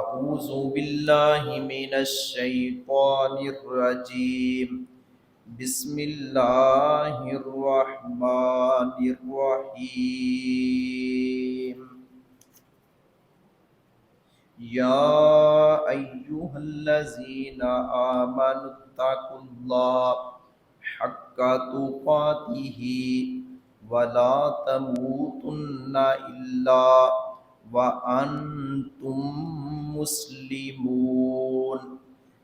اعوذ باللہ من الشیطان الرجیم بسم اللہ الرحمن الرحیم یا ایہا الذین آمنوا اتقوا اللہ حق تقاتہ ولا تموتن الا وانتم مسلمون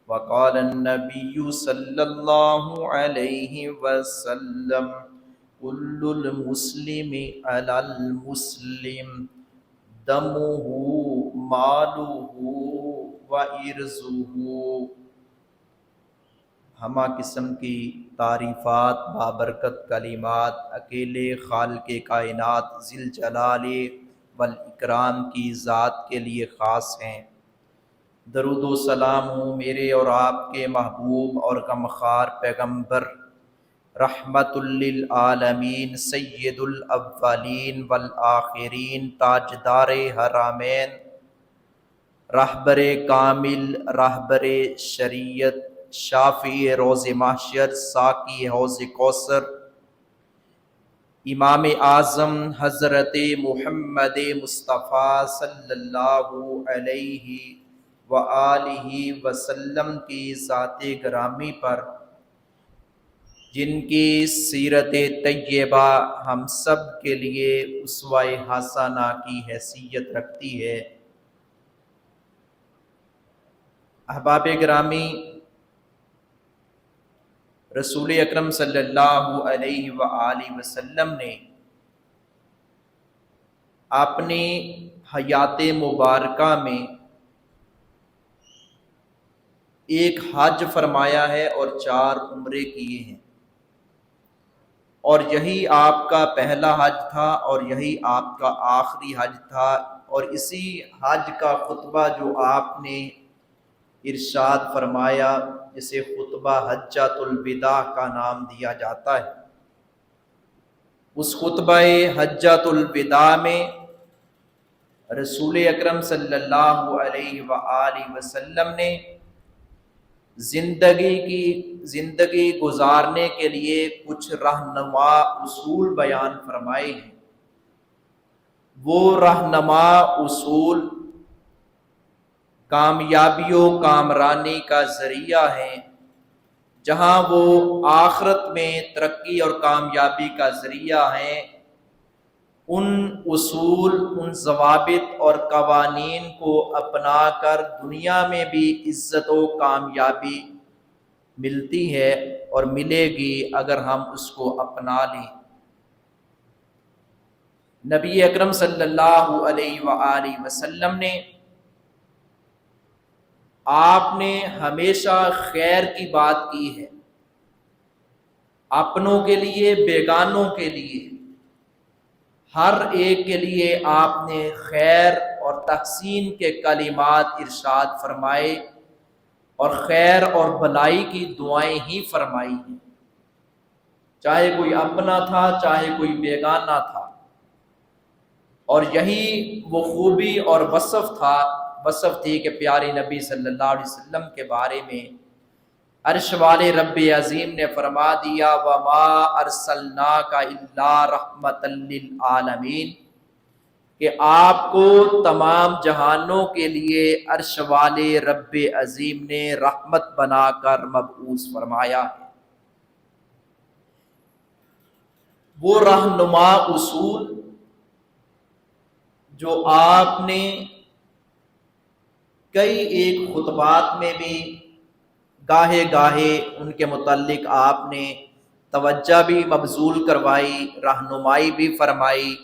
وقال النبی صلی اللہ علیہ وسلم کل المسلم علی المسلم دمہ مالہ وعرضہ۔ ہمہ قسم کی تعریفات بابرکت کلمات اکیلے خالق کائنات ذی الجلال والاکرام کی ذات کے لیے خاص ہیں۔ درود و سلام ہوں میرے اور آپ کے محبوب اور غمخوار پیغمبر رحمت للعالمین سید الاولین والآخرین تاجدار حرمین راہبر کامل راہبر شریعت شافی روز محشر ساقی حوض کوثر امام اعظم حضرت محمد مصطفیٰ صلی اللہ علیہ وآلہ وسلم کی ذات گرامی پر جن کی سیرت طیبہ ہم سب کے لیے اسوہ حسنہ کی حیثیت رکھتی ہے۔ احباب گرامی، رسول اکرم صلی اللہ علیہ وآلہ وسلم نے اپنی حیات مبارکہ میں ایک حج فرمایا ہے اور 4 عمرے کیے ہیں، اور یہی آپ کا پہلا حج تھا اور یہی آپ کا آخری حج تھا، اور اسی حج کا خطبہ جو آپ نے ارشاد فرمایا جسے خطبہ حجۃ الوداع کا نام دیا جاتا ہے، اس خطبہ حجۃ الوداع میں رسول اکرم صلی اللہ علیہ وآلہ وسلم نے زندگی گزارنے کے لیے کچھ رہنما اصول بیان فرمائے ہیں۔ وہ رہنما اصول کامیابی و کامرانی کا ذریعہ ہیں، جہاں وہ آخرت میں ترقی اور کامیابی کا ذریعہ ہیں۔ ان اصول، ان ضوابط اور قوانین کو اپنا کر دنیا میں بھی عزت و کامیابی ملتی ہے اور ملے گی اگر ہم اس کو اپنا لیں۔ نبی اکرم صلی اللہ علیہ وآلہ وسلم نے آپ نے ہمیشہ خیر کی بات کی ہے، اپنوں کے لیے بیگانوں کے لیے، ہر ایک کے لیے آپ نے خیر اور تحسین کے کلمات ارشاد فرمائے اور خیر اور بھلائی کی دعائیں ہی فرمائی ہیں، چاہے کوئی اپنا تھا چاہے کوئی بیگانہ تھا۔ اور یہی وہ خوبی اور وصف تھی کہ پیارے نبی صلی اللہ علیہ وسلم کے بارے میں عرش والے رب عظیم نے فرما دیا وَمَا أَرْسَلْنَاكَ إِلَّا رَحْمَةً لِّلْعَالَمِينَ، کہ آپ کو تمام جہانوں کے لیے عرش والے رب عظیم نے رحمت بنا کر مبعوث فرمایا ہے۔ وہ رہنما اصول جو آپ نے کئی ایک خطبات میں بھی گاہے گاہے ان کے متعلق آپ نے توجہ بھی مبذول کروائی، رہنمائی بھی فرمائی،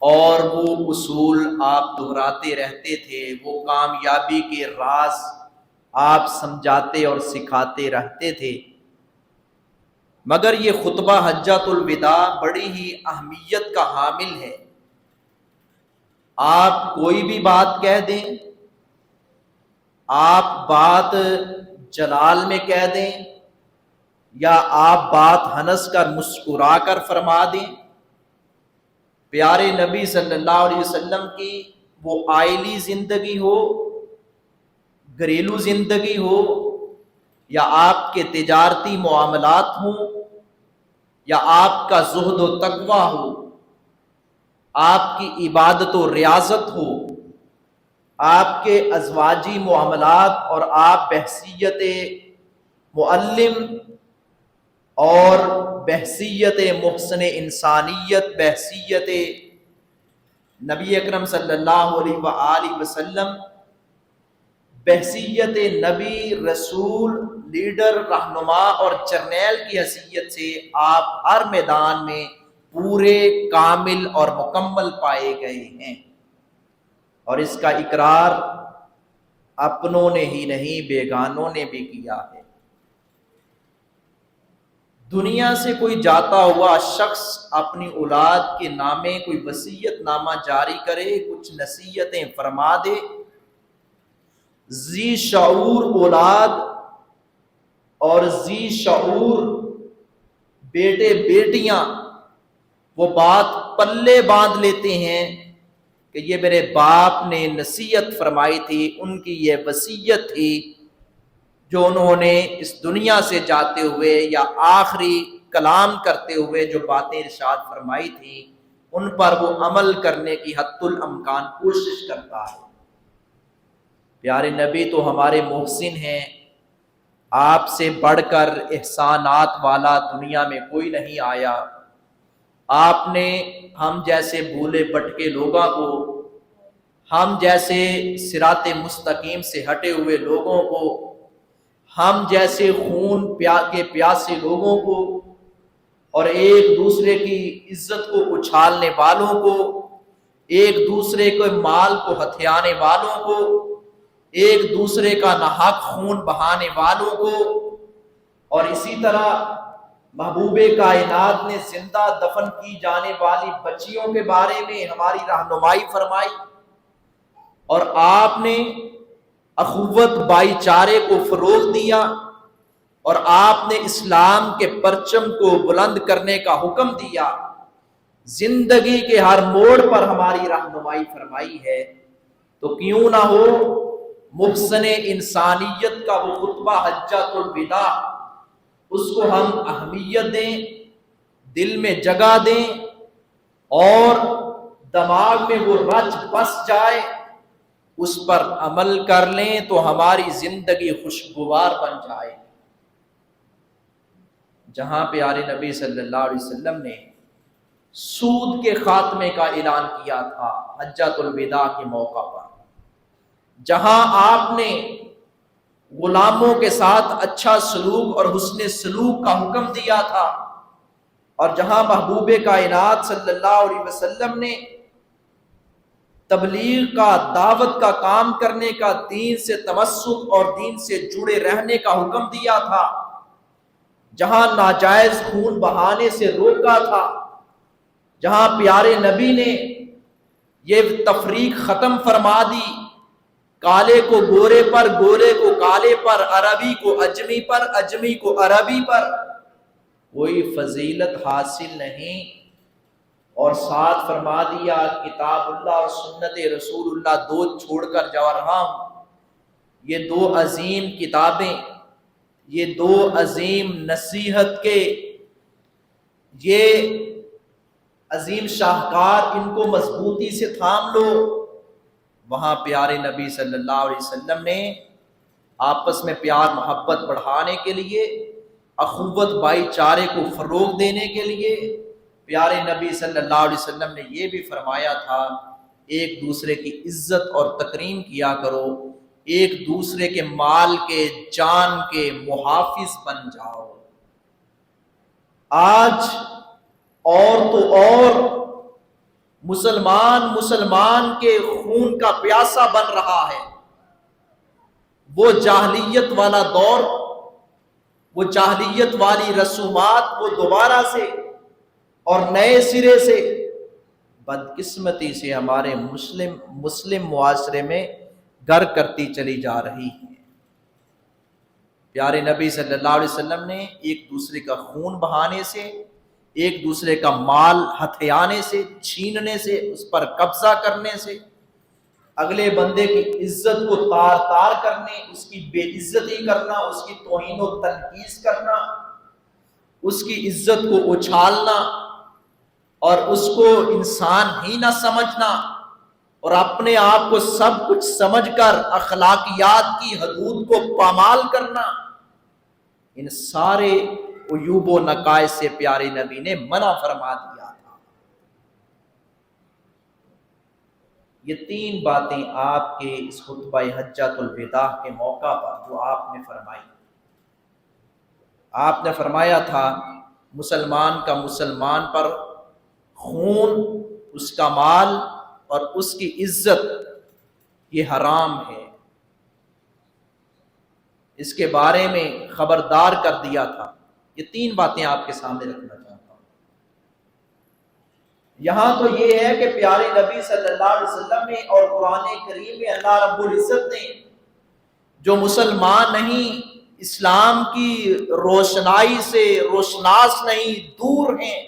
اور وہ اصول آپ دہراتے رہتے تھے، وہ کامیابی کے راز آپ سمجھاتے اور سکھاتے رہتے تھے۔ مگر یہ خطبہ حجۃ الوداع بڑی ہی اہمیت کا حامل ہے۔ آپ کوئی بھی بات کہہ دیں، آپ بات جلال میں کہہ دیں، یا آپ بات ہنس کر مسکرا کر فرما دیں، پیارے نبی صلی اللہ علیہ وسلم کی وہ آئلی زندگی ہو گھریلو زندگی ہو یا آپ کے تجارتی معاملات ہوں یا آپ کا زہد و تقوی ہو، آپ کی عبادت و ریاضت ہو، آپ کے ازواجی معاملات اور آپ بحیثیت معلم اور بحیثیت محسن انسانیت، بحیثیت نبی اکرم صلی اللہ علیہ وآلہ وسلم، بحیثیت نبی، رسول، لیڈر، رہنما اور جرنیل کی حیثیت سے آپ ہر میدان میں پورے، کامل اور مکمل پائے گئے ہیں، اور اس کا اقرار اپنوں نے ہی نہیں بیگانوں نے بھی کیا ہے۔ دنیا سے کوئی جاتا ہوا شخص اپنی اولاد کے نامے کوئی وصیت نامہ جاری کرے، کچھ نصیحتیں فرما دے، ذی شعور اولاد اور ذی شعور بیٹے بیٹیاں وہ بات پلے باندھ لیتے ہیں کہ یہ میرے باپ نے نصیحت فرمائی تھی، ان کی یہ وصیت تھی جو انہوں نے اس دنیا سے جاتے ہوئے یا آخری کلام کرتے ہوئے جو باتیں ارشاد فرمائی تھی، ان پر وہ عمل کرنے کی حتی الامکان کوشش کرتا ہے۔ پیارے نبی تو ہمارے محسن ہیں، آپ سے بڑھ کر احسانات والا دنیا میں کوئی نہیں آیا۔ آپ نے ہم جیسے بھولے بھٹکے لوگوں کو، ہم جیسے صراط مستقیم سے ہٹے ہوئے لوگوں کو، ہم جیسے خون کے پیاسے لوگوں کو اور ایک دوسرے کی عزت کو اچھالنے والوں کو، ایک دوسرے کے مال کو ہتھیانے والوں کو، ایک دوسرے کا ناحق خون بہانے والوں کو، اور اسی طرح محبوب کائنات نے زندہ دفن کی جانے والی بچیوں کے بارے میں ہماری رہنمائی فرمائی، اور آپ نے اخوت بھائی چارے کو فروغ دیا، اور آپ نے اسلام کے پرچم کو بلند کرنے کا حکم دیا، زندگی کے ہر موڑ پر ہماری رہنمائی فرمائی ہے۔ تو کیوں نہ ہو محسن انسانیت کا وہ خطبہ حجۃ الوداع، اس کو ہم اہمیت دیں، دل میں جگہ دیں اور دماغ میں وہ رچ بس جائے، اس پر عمل کر لیں تو ہماری زندگی خوشگوار بن جائے۔ جہاں پیارے نبی صلی اللہ علیہ وسلم نے سود کے خاتمے کا اعلان کیا تھا حجۃ الوداع کے موقع پر، جہاں آپ نے غلاموں کے ساتھ اچھا سلوک اور حسن سلوک کا حکم دیا تھا، اور جہاں محبوب کائنات صلی اللہ علیہ وسلم نے تبلیغ کا، دعوت کا کام کرنے کا، دین سے تمسک اور دین سے جڑے رہنے کا حکم دیا تھا، جہاں ناجائز خون بہانے سے روکا تھا، جہاں پیارے نبی نے یہ تفریق ختم فرما دی، کالے کو گورے پر، گورے کو کالے پر، عربی کو اجمی پر، اجمی کو عربی پر، کوئی فضیلت حاصل نہیں، اور ساتھ فرما دیا کتاب اللہ اور سنت رسول اللہ دو چھوڑ کر جا رہا ہوں۔ یہ دو عظیم کتابیں، یہ دو عظیم نصیحت کے یہ عظیم شاہکار، ان کو مضبوطی سے تھام لو۔ وہاں پیارے نبی صلی اللہ علیہ وسلم نے آپس میں پیار محبت بڑھانے کے لیے، اخوت بھائی چارے کو فروغ دینے کے لیے، پیارے نبی صلی اللہ علیہ وسلم نے یہ بھی فرمایا تھا ایک دوسرے کی عزت اور تکریم کیا کرو، ایک دوسرے کے مال کے، جان کے محافظ بن جاؤ۔ آج اور تو اور مسلمان کے خون کا پیاسا بن رہا ہے۔ وہ جاہلیت والا دور، وہ جاہلیت والی رسومات وہ دوبارہ سے اور نئے سرے سے بدقسمتی سے ہمارے مسلم معاشرے میں گر کرتی چلی جا رہی ہے۔ پیارے نبی صلی اللہ علیہ وسلم نے ایک دوسرے کا خون بہانے سے، ایک دوسرے کا مال ہتھیانے سے، چھیننے سے، اس پر قبضہ کرنے سے، اگلے بندے کی عزت کو تار تار کرنے، اس کی بے عزتی کرنا، اس کی توہین و تنقیص کرنا، اس کی عزت کو اچھالنا اور اس کو انسان ہی نہ سمجھنا اور اپنے آپ کو سب کچھ سمجھ کر اخلاقیات کی حدود کو پامال کرنا، ان سارے عیوب و نقائص سے پیارے نبی نے منع فرما دیا تھا۔ یہ تین باتیں آپ کے اس خطبہ حجۃ الوداع کے موقع پر جو آپ نے فرمائی، آپ نے فرمایا تھا مسلمان کا مسلمان پر خون، اس کا مال اور اس کی عزت یہ حرام ہے، اس کے بارے میں خبردار کر دیا تھا۔ یہ تین باتیں آپ کے سامنے رکھنا چاہتا ہوں۔ یہاں تو یہ ہے کہ پیارے نبی صلی اللہ علیہ وسلم نے اور قرآن کریم میں اللہ رب العزت نے جو مسلمان نہیں، اسلام کی روشنائی سے روشناس نہیں، دور ہیں،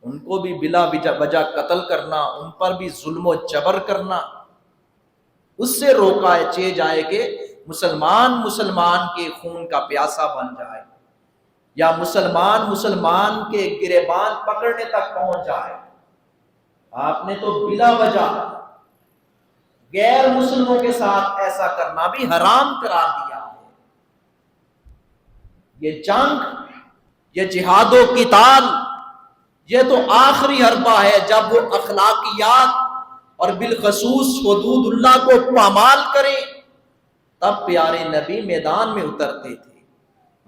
ان کو بھی بلا وجہ قتل کرنا، ان پر بھی ظلم و جبر کرنا، اس سے روکا جائے کہ مسلمان کے خون کا پیاسا بن جائے یا مسلمان کے گریبان پکڑنے تک پہنچ جائے۔ آپ نے تو بلا وجہ غیر مسلموں کے ساتھ ایسا کرنا بھی حرام قرار دیا ہے۔ یہ جنگ، یہ جہاد و قتال، یہ تو آخری حربہ ہے جب وہ اخلاقیات اور بالخصوص حدود اللہ کو پامال کریں، تب پیارے نبی میدان میں اترتے تھے،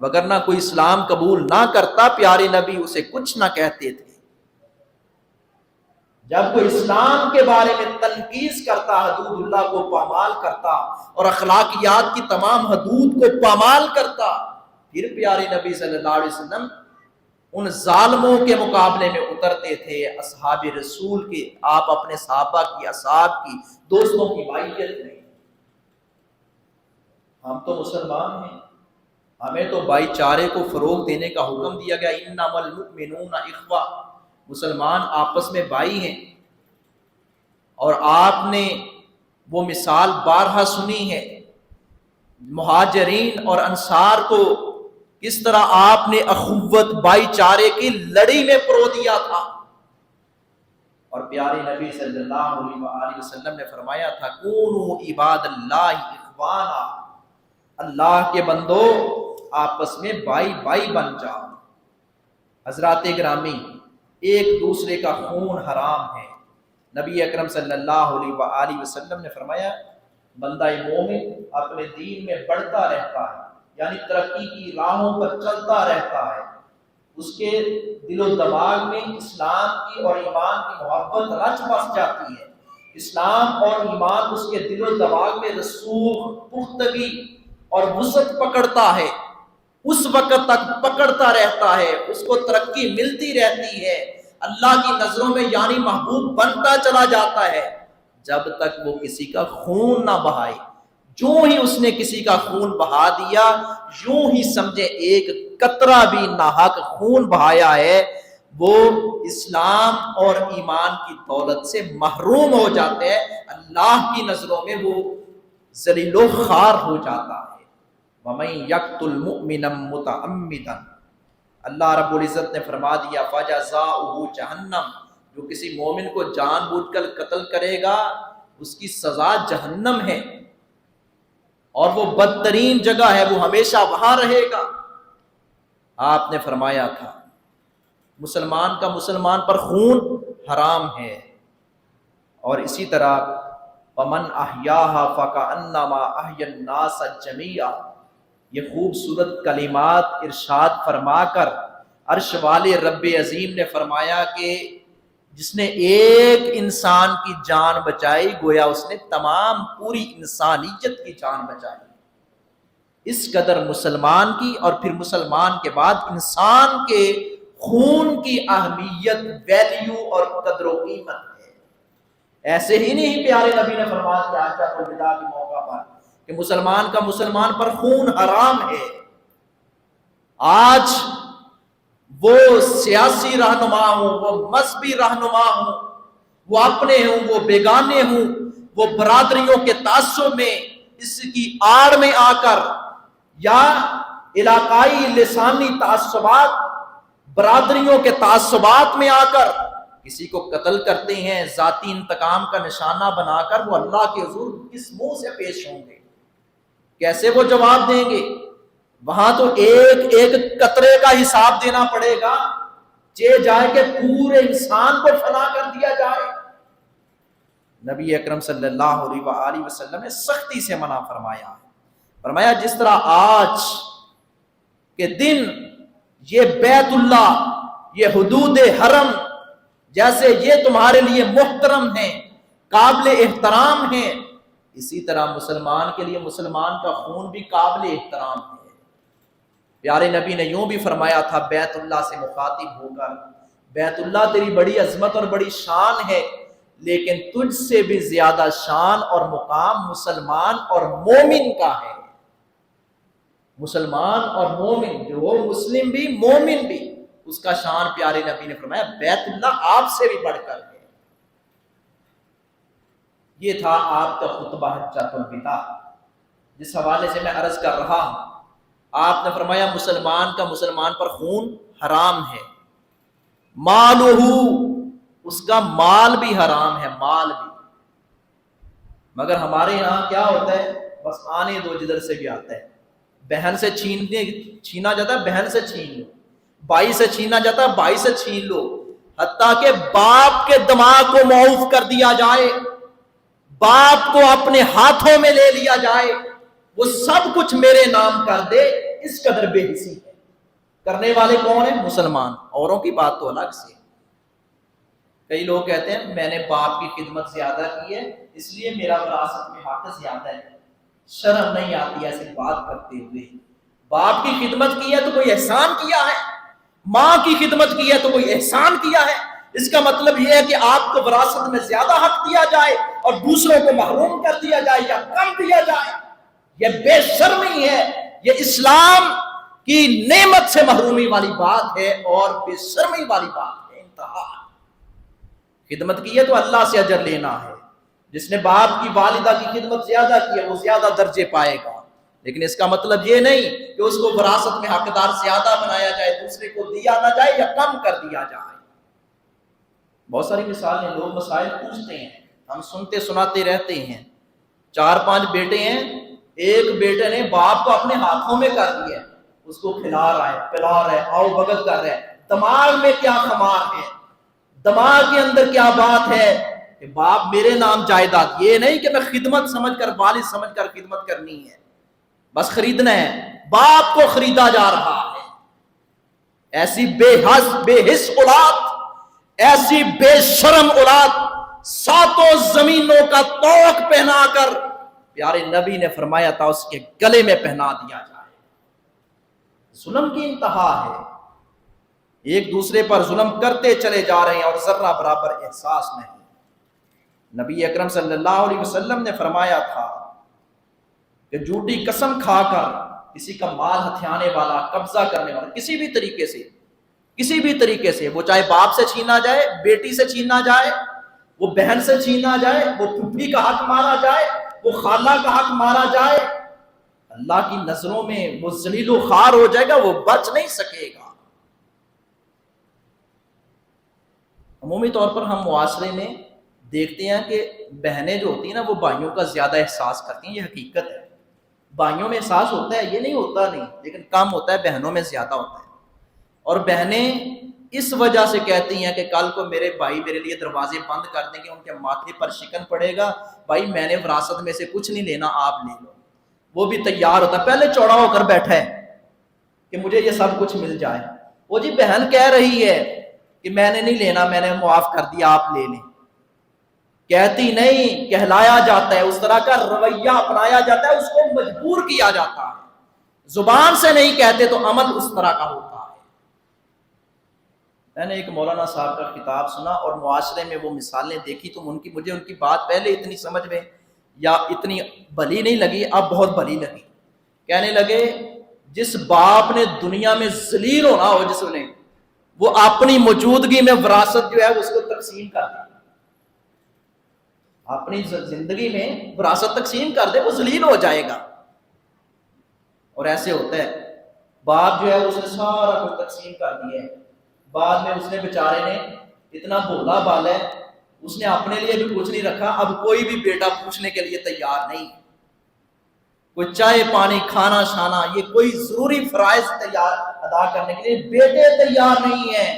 وگرنہ کوئی اسلام قبول نہ کرتا پیارے نبی اسے کچھ نہ کہتے تھے۔ جب کوئی اسلام کے بارے میں تنقیص کرتا، حدود اللہ کو پامال کرتا اور اخلاقیات کی تمام حدود کو پامال کرتا، پھر پیارے نبی صلی اللہ علیہ وسلم ان ظالموں کے مقابلے میں اترتے تھے۔ اصحاب رسول کے، آپ اپنے صحابہ کی، اصحاب کی، دوستوں کی بھائیت میں، ہم تو مسلمان ہیں، ہمیں تو بھائی چارے کو فروغ دینے کا حکم دیا گیا، انما المؤمنون اخوہ، مسلمان آپس میں بھائی ہیں۔ اور آپ نے وہ مثال بارہا سنی ہے، مہاجرین اور انصار کو کس طرح آپ نے اخوت بھائی چارے کی لڑی میں پرو دیا تھا۔ اور پیارے نبی صلی اللہ علیہ وسلم نے فرمایا تھا کونوا عباد اللہ اخوانا، اللہ کے بندو آپس میں بھائی بھائی بن جاؤ۔ حضرات گرامی، ایک دوسرے کا خون حرام ہے۔ نبی اکرم صلی اللہ علیہ وسلم نے فرمایا بندہ مومن اپنے دین میں بڑھتا رہتا ہے، یعنی ترقی کی راہوں پر چلتا رہتا ہے، اس کے دل و دماغ میں اسلام کی اور ایمان کی محبت رچ بس جاتی ہے، اسلام اور ایمان اس کے دل و دماغ میں رسوخ، پختگی اور وسعت پکڑتا ہے، اس وقت تک پکڑتا رہتا ہے، اس کو ترقی ملتی رہتی ہے، اللہ کی نظروں میں یعنی محبوب بنتا چلا جاتا ہے، جب تک وہ کسی کا خون نہ بہائے۔ جو ہی اس نے کسی کا خون بہا دیا، یوں ہی سمجھے ایک قطرہ بھی ناحق خون بہایا ہے، وہ اسلام اور ایمان کی دولت سے محروم ہو جاتے ہیں، اللہ کی نظروں میں وہ ذلیل و خوار ہو جاتا ہے۔ وَمَن يَقْتُلْ مُؤْمِنًا مُتَعَمِّدًا، اللہ رب العزت نے فرما دیا فَجَزَاؤُهُ جَہَنَّمُ، جو کسی مومن کو جان بوجھ کر قتل کرے گا اس کی سزا جہنم ہے، اور وہ بدترین جگہ ہے، وہ ہمیشہ وہاں رہے گا۔ آپ نے فرمایا تھا مسلمان کا مسلمان پر خون حرام ہے، اور اسی طرح وَمَنْ أَحْيَاهَا فَكَأَنَّمَا أَحْيَا النَّاسَ جَمِيعًا، یہ خوبصورت کلمات ارشاد فرما کر عرش والے رب عظیم نے فرمایا کہ جس نے ایک انسان کی جان بچائی گویا اس نے تمام پوری انسانیت کی جان بچائی۔ اس قدر مسلمان کی اور پھر مسلمان کے بعد انسان کے خون کی اہمیت، ویلیو اور قدر و قیمت ہے۔ ایسے ہی نہیں پیارے نبی نے فرما دیا حجۃ الوداع کے موقع پر کہ مسلمان کا مسلمان پر خون حرام ہے۔ آج وہ سیاسی رہنما ہوں، وہ مذہبی رہنما ہوں، وہ اپنے ہوں، وہ بیگانے ہوں، وہ برادریوں کے تعصب میں، اس کی آڑ میں آ کر، یا علاقائی لسانی تعصبات، برادریوں کے تعصبات میں آ کر کسی کو قتل کرتے ہیں، ذاتی انتقام کا نشانہ بنا کر، وہ اللہ کے حضور کس منہ سے پیش ہوں گے؟ کیسے وہ جواب دیں گے؟ وہاں تو ایک ایک قطرے کا حساب دینا پڑے گا، چاہے جائے کہ پورے انسان کو فنا کر دیا جائے۔ نبی اکرم صلی اللہ علیہ وآلہ وسلم نے سختی سے منع فرمایا، فرمایا جس طرح آج کے دن یہ بیت اللہ، یہ حدود حرم، جیسے یہ تمہارے لیے محترم ہیں، قابل احترام ہیں، اسی طرح مسلمان کے لیے مسلمان کا خون بھی قابل احترام ہے۔ پیارے نبی نے یوں بھی فرمایا تھا بیت اللہ سے مخاطب ہو کر، بیت اللہ تیری بڑی عظمت اور بڑی شان ہے، لیکن تجھ سے بھی زیادہ شان اور مقام مسلمان اور مومن کا ہے۔ مسلمان اور مومن، جو وہ مسلم بھی مومن بھی، اس کا شان پیارے نبی نے فرمایا بیت اللہ آپ سے بھی بڑھ کر ہے۔ یہ تھا آپ کا خطبہ حجۃ الوداع، جس حوالے سے میں عرض کر رہا ہوں۔ آپ نے فرمایا مسلمان کا مسلمان پر خون حرام ہے، مالہ، اس کا مال بھی حرام ہے، مال بھی۔ مگر ہمارے یہاں کیا ہوتا ہے؟ بس آنے دو جدھر سے بھی آتا ہے، بہن سے چھینا جاتا ہے، بہن سے چھین لو، بھائی سے چھینا جاتا ہے، بھائی سے چھین لو، حتیٰ کہ باپ کے دماغ کو معاف کر دیا جائے، باپ کو اپنے ہاتھوں میں لے لیا جائے، وہ سب کچھ میرے نام کر دے، اس قدر بے حسی ہے۔ کرنے والے کون ہیں؟ مسلمان۔ اوروں کی بات تو الگ سے۔ کئی لوگ کہتے ہیں میں نے باپ کی خدمت زیادہ کی ہے اس لیے میرا وراثت میں حق زیادہ ہے۔ شرم نہیں آتی ایسی بات کرتے ہوئے؟ باپ کی خدمت کی ہے تو کوئی احسان کیا ہے، ماں کی خدمت کی ہے تو کوئی احسان کیا ہے۔ اس کا مطلب یہ ہے کہ آپ کو وراثت میں زیادہ حق دیا جائے اور دوسروں کو محروم کر دیا جائے یا کم دیا جائے، یہ بے شرمی ہے، یہ اسلام کی نعمت سے محرومی والی بات ہے اور بے شرمی والی بات ہے۔ انتہا۔ خدمت کی ہے تو اللہ سے اجر لینا ہے۔ جس نے باپ کی والدہ کی خدمت زیادہ کی ہے وہ زیادہ درجے پائے گا، لیکن اس کا مطلب یہ نہیں کہ اس کو وراثت میں حقدار زیادہ بنایا جائے، دوسرے کو دیا نہ جائے یا کم کر دیا جائے۔ بہت ساری مثالیں، لوگ مسائل پوچھتے ہیں، ہم سنتے سناتے رہتے ہیں۔ 4-5 بیٹے ہیں، ایک بیٹے نے باپ کو اپنے ہاتھوں میں کر دیا، اس کو کھلا رہا ہے، پلا رہا ہے، آؤ بھگت کر رہا ہے۔ دماغ میں کیا خمار ہے، دماغ کے اندر کیا بات ہے کہ باپ میرے نام جائیداد، یہ نہیں کہ میں خدمت سمجھ کر، والد سمجھ کر خدمت کرنی ہے، بس خریدنا ہے، باپ کو خریدا جا رہا ہے۔ ایسی بے حس اولاد، ایسی بے شرم اولاد 7 زمینوں کا طوق پہنا کر پیارے نبی نے فرمایا تھا اس کے گلے میں پہنا دیا جائے۔ ظلم کی انتہا ہے، ایک دوسرے پر ظلم کرتے چلے جا رہے ہیں اور ذرہ برابر احساس نہیں۔ نبی اکرم صلی اللہ علیہ وسلم نے فرمایا تھا کہ جھوٹی قسم کھا کر کسی کا مال ہتھیانے والا، قبضہ کرنے والا، کسی بھی طریقے سے، وہ چاہے باپ سے چھینا جائے، بیٹی سے چھینا جائے، وہ بہن سے چھینا جائے، وہ پھوپھی کا حق مارا جائے، وہ خالہ کا حق مارا جائے، اللہ کی نظروں میں وہ ذلیل و خوار ہو جائے گا، وہ بچ نہیں سکے گا۔ عمومی طور پر ہم معاشرے میں دیکھتے ہیں کہ بہنیں جو ہوتی ہیں نا وہ بھائیوں کا زیادہ احساس کرتی ہیں، یہ حقیقت ہے۔ بھائیوں میں احساس ہوتا ہے، یہ نہیں ہوتا نہیں، لیکن کم ہوتا ہے، بہنوں میں زیادہ ہوتا ہے۔ اور بہنیں اس وجہ سے کہتی ہیں کہ کل کو میرے بھائی میرے لیے دروازے بند کر دیں گے، ان کے ماتھے پر شکن پڑے گا، بھائی میں نے وراثت میں سے کچھ نہیں لینا، آپ لے لو۔ وہ بھی تیار ہوتا ہے، پہلے چوڑا ہو کر بیٹھا ہے کہ مجھے یہ سب کچھ مل جائے۔ وہ جی بہن کہہ رہی ہے کہ میں نے نہیں لینا، میں نے معاف کر دیا، آپ لے لیں۔ کہتی نہیں، کہلایا جاتا ہے، اس طرح کا رویہ اپنایا جاتا ہے، اس کو مجبور کیا جاتا ہے۔ زبان سے نہیں کہتے تو عمل اس طرح کا ہوتا ہے۔ میں نے ایک مولانا صاحب کا خطاب سنا اور معاشرے میں وہ مثالیں دیکھی تو مجھے ان کی بات پہلے اتنی سمجھ میں یا اتنی بھلی نہیں لگی، اب بہت بھلی لگی۔ کہنے لگے جس باپ نے دنیا میں ذلیل ہونا ہو، جس نے وہ اپنی موجودگی میں وراثت جو ہے اس کو تقسیم کر دی۔ اپنی زندگی میں وراثت تقسیم کر دے، وہ ذلیل ہو جائے گا۔ اور ایسے ہوتا ہے، باپ جو ہے اس نے سارا کچھ تقسیم کر دیا ہے، بعد میں اس نے بیچارے نے اتنا بھولا بالا ہے، اس نے اپنے لیے بھی کچھ نہیں رکھا، اب کوئی بھی بیٹا پوچھنے کے لیے تیار نہیں، کوئی چائے پانی کھانا شانا یہ کوئی ضروری فرائض تیار ادا کرنے کے لیے بیٹے تیار نہیں ہیں۔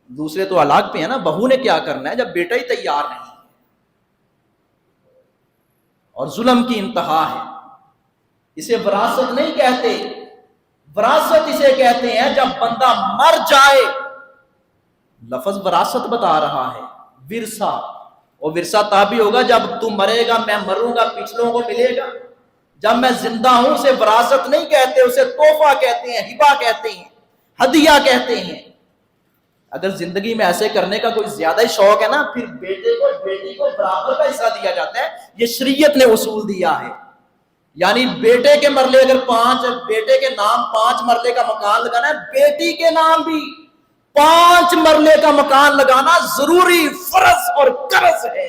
دوسرے تو الگ پہ ہے نا، بہو نے کیا کرنا ہے جب بیٹا ہی تیار نہیں ہے؟ اور ظلم کی انتہا ہے۔ اسے وراثت نہیں کہتے، وراثت اسے کہتے ہیں جب بندہ مر جائے، لفظ وراثت بتا رہا ہے، ورثہ، اور ورثہ تبھی ہوگا جب تو مرے گا، میں مروں گا، پچھلوں کو ملے گا۔ جب میں زندہ ہوں اسے وراثت نہیں کہتے، اسے تحفہ کہتے ہیں، ہبہ کہتے ہیں، ہدیہ کہتے ہیں۔ اگر زندگی میں ایسے کرنے کا کوئی زیادہ ہی شوق ہے نا، پھر بیٹے کو بیٹی کو برابر کا حصہ دیا جاتا ہے، یہ شریعت نے اصول دیا ہے۔ یعنی بیٹے کے مرلے اگر 5، بیٹے کے نام 5 مرلے کا مکان لگانا ہے، بیٹی کے نام بھی 5 مرلے کا مکان لگانا ضروری فرض اور قرض ہے۔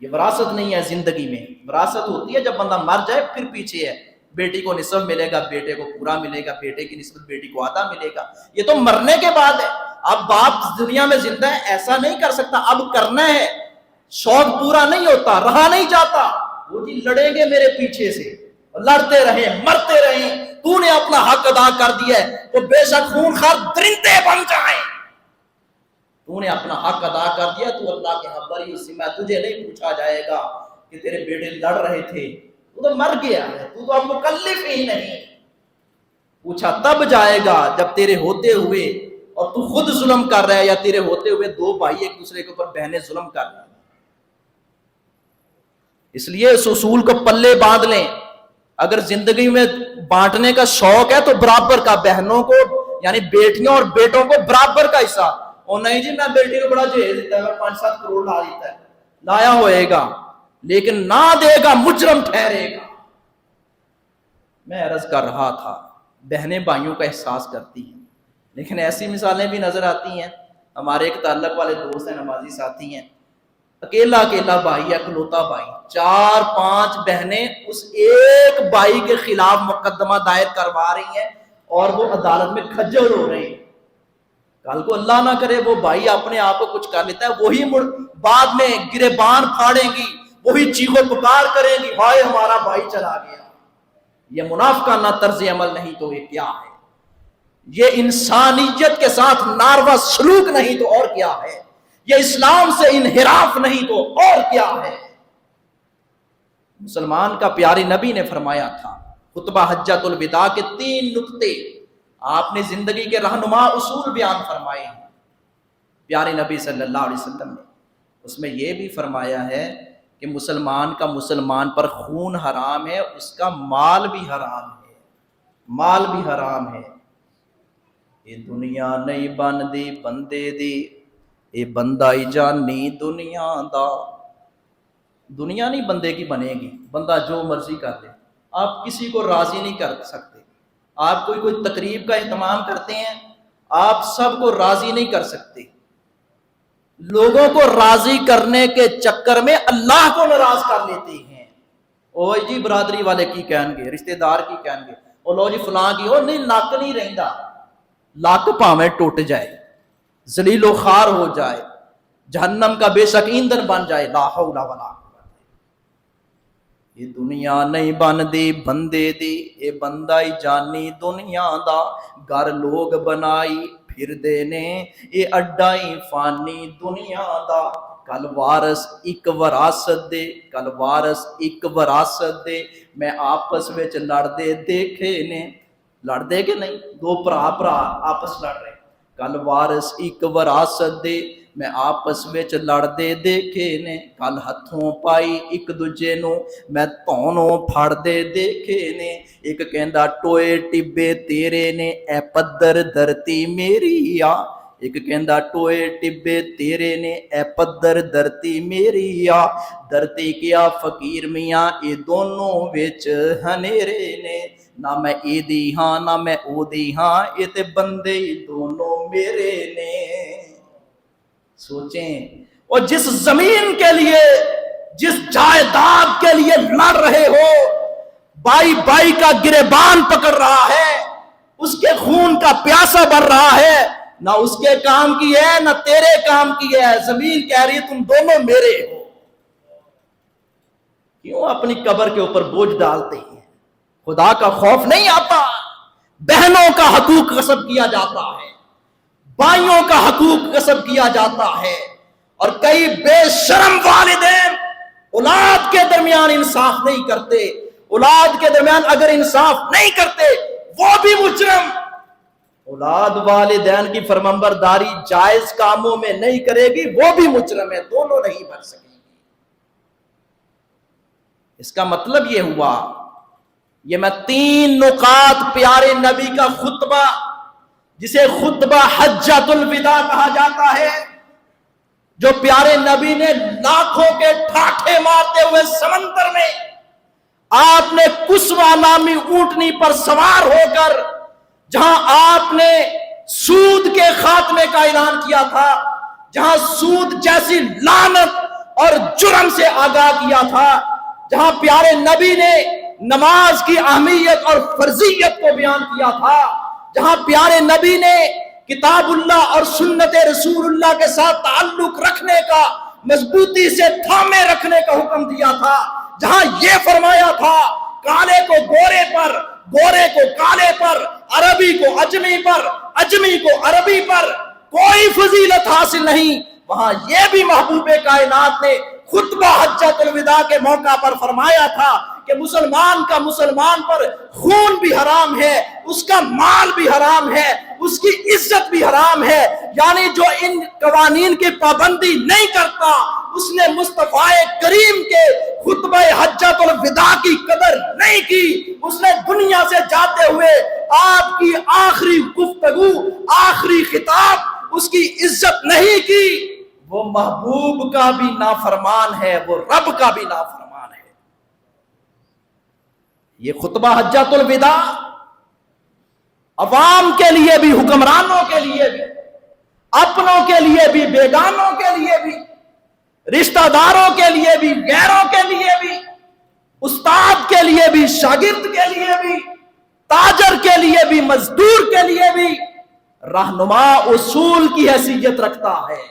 یہ وراثت نہیں ہے زندگی میں، وراثت ہوتی ہے جب بندہ مر جائے، پھر پیچھے ہے، بیٹی کو نصف ملے گا، بیٹے کو پورا ملے گا، بیٹے کی نسبت بیٹی کو آدھا ملے گا، یہ تو مرنے کے بعد ہے۔ اب باپ دنیا میں زندہ ہے، ایسا نہیں کر سکتا، اب کرنا ہے، شوق پورا نہیں ہوتا، رہا نہیں جاتا، وہ جی لڑیں گے میرے پیچھے سے، لڑتے رہیں، مرتے رہیں، تو نے اپنا حق ادا کر دیا ہے تو بے شک خون خار درندے بن جائیں، تو نے اپنا حق ادا کر دیا، تو اللہ کے ہاں بری، اس سے میں تجھے نہیں پوچھا جائے گا کہ تیرے بیٹے لڑ رہے تھے، تو تو مر گیا ہے، تو تو اب مکلف ہی نہیں۔ پوچھا تب جائے گا جب تیرے ہوتے ہوئے، اور تو خود ظلم کر رہا ہے، یا تیرے ہوتے ہوئے 2 بھائی ایک دوسرے کے اوپر بہنیں ظلم کر رہے ہیں۔ اس لیے اس اصول کو پلے باندھ لیں، اگر زندگی میں بانٹنے کا شوق ہے تو برابر کا، بہنوں کو یعنی بیٹیوں اور بیٹوں کو برابر کا حصہ۔ اور نہیں جی میں بیٹی کو بڑا جہیز دیتا ہے، میں 5-7 کروڑ لا دیتا ہے، لایا ہوئے گا لیکن نہ دے گا مجرم ٹھہرے گا۔ میں عرض کر رہا تھا، بہنیں بھائیوں کا احساس کرتی ہیں، لیکن ایسی مثالیں بھی نظر آتی ہیں۔ ہمارے ایک تعلق والے دوست ہیں، نمازی ساتھی ہیں، اکیلا بھائی ہے، اکلوتا بھائی، 4-5 بہنیں اس ایک بھائی کے خلاف مقدمہ دائر کروا رہی ہیں، اور وہ عدالت میں کھجل ہو رہے ہیں۔ کل کو اللہ نہ کرے وہ بھائی اپنے آپ کو کچھ کر لیتا ہے، وہی بعد میں گریبان پھاڑیں گی، وہی چیخ و پکار کریں گی، ہائے ہمارا بھائی چلا گیا۔ یہ منافقانہ طرز عمل نہیں تو یہ کیا ہے؟ یہ انسانیت کے ساتھ ناروا سلوک نہیں تو اور کیا ہے؟ یہ اسلام سے انحراف نہیں تو اور کیا ہے؟ مسلمان کا پیارے نبی نے فرمایا تھا، خطبہ حجۃ الوداع کے 3 نقطے آپ نے زندگی کے رہنما اصول بیان فرمائے ہیں پیارے نبی صلی اللہ علیہ وسلم نے۔ اس میں یہ بھی فرمایا ہے کہ مسلمان کا مسلمان پر خون حرام ہے، اس کا مال بھی حرام ہے، مال بھی حرام ہے۔ یہ دنیا نہیں بن دی بندے دی، اے بندہ ہی جانی دنیا دا۔ دنیا نہیں بندے کی بنے گی، بندہ جو مرضی کر لے، آپ کسی کو راضی نہیں کر سکتے۔ آپ کوئی تقریب کا اہتمام کرتے ہیں، آپ سب کو راضی نہیں کر سکتے۔ لوگوں کو راضی کرنے کے چکر میں اللہ کو ناراض کر لیتے ہیں۔ او جی برادری والے کی کہیں گے، رشتہ دار کی کہیں گے، او لو جی فلاں کی، او نہیں نک نہیں رہندا، لک پاویں ٹوٹ جائے، ذلیل و خوار ہو جائے، جہنم کا بے شک ایندھن بن جائے، لا حول ولا قوت۔ یہ دنیا نہیں بن دی بندے دی، اے بندہ ہی جانی دنیا دا۔ گھر لوگ بنائی پھر دینے، اے اڈا ہی فانی دنیا دا۔ کل وارث ایک وراثت دے، کل وارث ایک وراثت دے، میں آپس وچ لڑدے دیکھے نے۔ لڑدے کہ نہیں؟ 2 بھرا آپس لڑ رہے، کل وارث ایک وراثت دے، میں آپس وچ لڑدے دیکھے نے۔ کل ہتھوں پائی ایک دوجے نو، میں تونوں پھڑدے دیکھے نے۔ ایک کہندا ٹوئے ٹبے تیرے نے، اے پدر دھرتی میری آ۔ ایک کہندا ٹوئے ٹبے تیرے نے، اے پدر دھرتی میری آ۔ دھرتی کیا فقیر میاں، اے دونوں وچ ہنیرے نے۔ نہ میں اے دی ہاں نہ میں او دی ہاں، اے تے بندے ہی دونوں میرے نے۔ سوچیں، اور جس زمین کے لیے، جس جائیداد کے لیے لڑ رہے ہو، بائی بائی کا گریبان پکڑ رہا ہے، اس کے خون کا پیاسا بھر رہا ہے، نہ اس کے کام کی ہے نہ تیرے کام کی ہے، زمین کہہ رہی ہے تم دونوں میرے ہو۔ کیوں اپنی قبر کے اوپر بوجھ ڈالتے ہیں؟ خدا کا خوف نہیں آتا؟ بہنوں کا حقوق غصب کیا جاتا ہے، بھائیوں کا حقوق غصب کیا جاتا ہے، اور کئی بے شرم والدین اولاد کے درمیان انصاف نہیں کرتے۔ اولاد کے درمیان اگر انصاف نہیں کرتے وہ بھی مجرم۔ اولاد والدین کی فرمانبرداری جائز کاموں میں نہیں کرے گی، وہ بھی مجرم ہے، دونوں نہیں بن سکیں گے۔ اس کا مطلب یہ ہوا، یہ میں 3 نکات پیارے نبی کا خطبہ، جسے خطبہ حجۃ الوداع کہا جاتا ہے، جو پیارے نبی نے لاکھوں کے ٹھاٹھے مارتے ہوئے سمندر میں، آپ نے کسوہ نامی اونٹنی پر سوار ہو کر، جہاں آپ نے سود کے خاتمے کا اعلان کیا تھا، جہاں سود جیسی لعنت اور جرم سے آگاہ کیا تھا، جہاں پیارے نبی نے نماز کی اہمیت اور فرضیت کو بیان کیا تھا، جہاں پیارے نبی نے کتاب اللہ اور سنت رسول اللہ کے ساتھ تعلق رکھنے کا، مضبوطی سے تھامے رکھنے کا حکم دیا تھا، جہاں یہ فرمایا تھا کالے کو گورے پر، گورے کو کالے پر، عربی کو اجمی پر، اجمی کو عربی پر کوئی فضیلت حاصل نہیں، وہاں یہ بھی محبوب کائنات نے خطبہ حجۃ الوداع کے موقع پر فرمایا تھا کہ مسلمان کا مسلمان پر خون بھی حرام ہے، اس کا مال بھی حرام ہے، اس کی عزت بھی حرام ہے، یعنی جو ان قوانین کی پابندی نہیں کرتا، اس نے مصطفیٰ کریم کے خطبہ حجۃ الوداع کی قدر نہیں کی، اس نے دنیا سے جاتے ہوئے آپ کی آخری گفتگو، آخری خطاب، اس کی عزت نہیں کی۔ وہ محبوب کا بھی نافرمان ہے، وہ رب کا بھی نافرمان ہے۔ یہ خطبہ حجۃ الوداع عوام کے لیے بھی، حکمرانوں کے لیے بھی، اپنوں کے لیے بھی، بیگانوں کے لیے بھی، رشتہ داروں کے لیے بھی، غیروں کے لیے بھی، استاد کے لیے بھی، شاگرد کے لیے بھی، تاجر کے لیے بھی، مزدور کے لیے بھی رہنما اصول کی حیثیت رکھتا ہے۔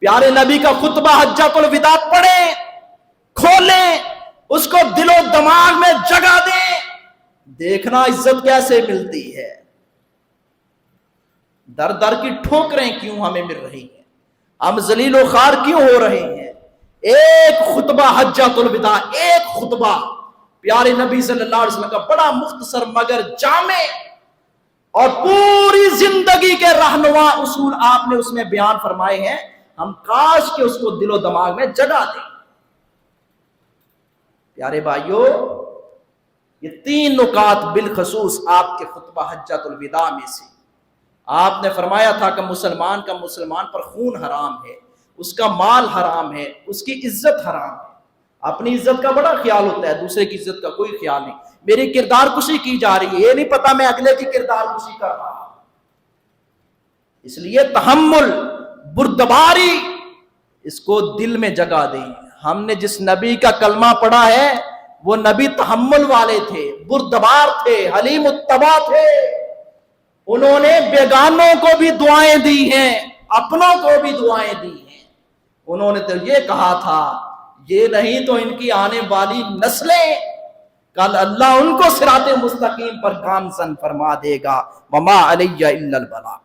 پیارے نبی کا خطبہ حجۃ الوداع پڑھیں، کھولیں، اس کو دل و دماغ میں جگہ دیں، دیکھنا عزت کیسے ملتی ہے۔ در در کی ٹھوکریں کیوں ہمیں مل رہی ہیں، ہم ذلیل و خوار کیوں ہو رہے ہیں۔ ایک خطبہ حجۃ الوداع، ایک خطبہ پیارے نبی صلی اللہ علیہ وسلم کا، بڑا مختصر مگر جامع اور پوری زندگی کے رہنما اصول آپ نے اس میں بیان فرمائے ہیں، ہم کاش کہ اس کو دل و دماغ میں جگہ دیں۔ پیارے بھائیو، یہ 3 نکات بالخصوص آپ کے خطبہ حجۃ الوداع میں سے، آپ نے فرمایا تھا کہ مسلمان کا مسلمان پر خون حرام ہے، اس کا مال حرام ہے، اس کی عزت حرام ہے۔ اپنی عزت کا بڑا خیال ہوتا ہے، دوسرے کی عزت کا کوئی خیال نہیں۔ میری کردار کشی کی جا رہی ہے، یہ نہیں پتا میں اگلے کی کردار کشی کر رہا ہوں۔ اس لیے تحمل، بردباری، اس کو دل میں جگہ دیں۔ ہم نے جس نبی کا کلمہ پڑھا ہے وہ نبی تحمل والے تھے، بردبار تھے، حلیم الطبع تھے۔ انہوں نے بیگانوں کو بھی دعائیں دی ہیں، اپنوں کو بھی دعائیں دی ہیں۔ انہوں نے تو یہ کہا تھا، یہ نہیں تو ان کی آنے والی نسلیں، کل اللہ ان کو صراط مستقیم پر گامزن فرما دے گا۔ وما علی الا البلاغ۔